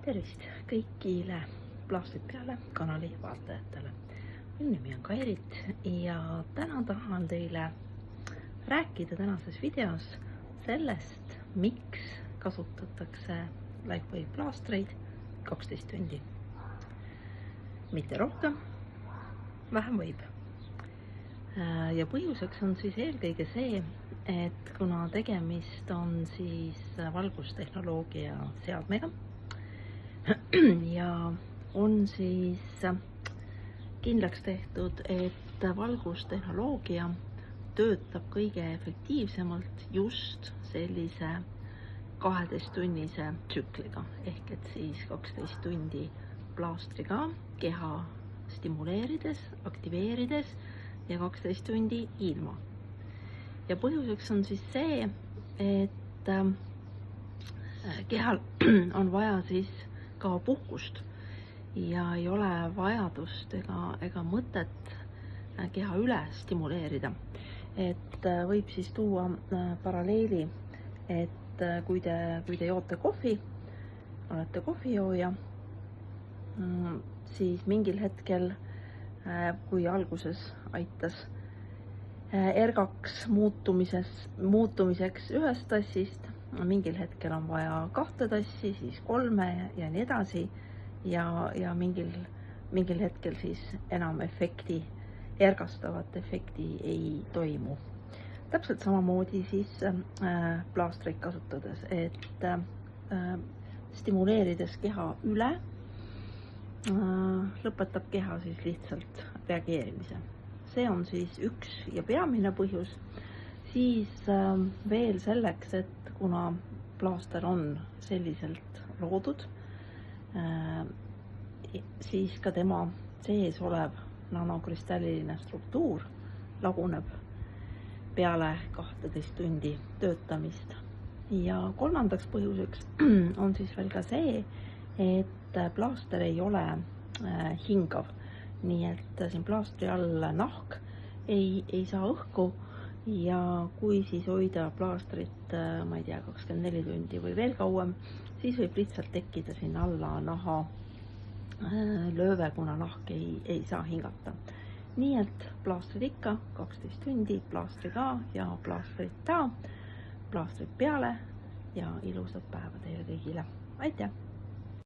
Tervist kõigile Plaastrid peale kanali vaatajatele. Minu nimi on Kairit ja täna tahan teile rääkida tänases videos sellest, miks kasutatakse Lifeway plaastreid 12 tundi. Mitte rohkem, vähem võib. Ja põhjuseks on siis eelkõige see, et kuna tegemist on siis valgustehnoloogia seadmega ja on siis kindlaks tehtud, et valgustehnoloogia töötab kõige efektiivsemalt just sellise 12-tunnise tsükliga ehk et siis 12 tundi plaastriga keha stimuleerides, aktiveerides ja 12 tundi ilma. Ja põhjuseks on siis see, et kehal on vaja siis ka puhkust ja ei ole vajadust ega mõtet keha üle stimuleerida. Et võib siis tuua paralleeli, et kui te joote kohvi, olete kohvijooja, siis mingil hetkel, kui alguses aitas ergaks muutumiseks ühest tassist, mingil hetkel on vaja 2 tassi, siis 3 ja nii edasi ja mingil hetkel siis enam ergastavat efekti ei toimu. Täpselt samamoodi siis plaastreid kasutades, et stimuleerides keha üle, lõpetab keha siis lihtsalt reageerimise. See on siis üks ja peamine põhjus. Siis veel selleks, et kuna plaaster on selliselt loodud, siis ka tema sees olev nanokristalliline struktuur laguneb peale 12 tundi töötamist. Ja kolmandaks põhjuseks on siis veel ka see, et plaaster ei ole hingav. Nii et siin plaastri all nahk ei saa õhku ja kui siis hoida plaastrit, ma ei tea, 24 tundi või veel kauem, siis võib lihtsalt tekkida sinna alla naha lööve, kuna nahk ei saa hingata. Nii et plaastrid ikka 12 tundi, plaastri ka ja plaastrid peale ja ilusat päeva teile kõigile. Aitäh!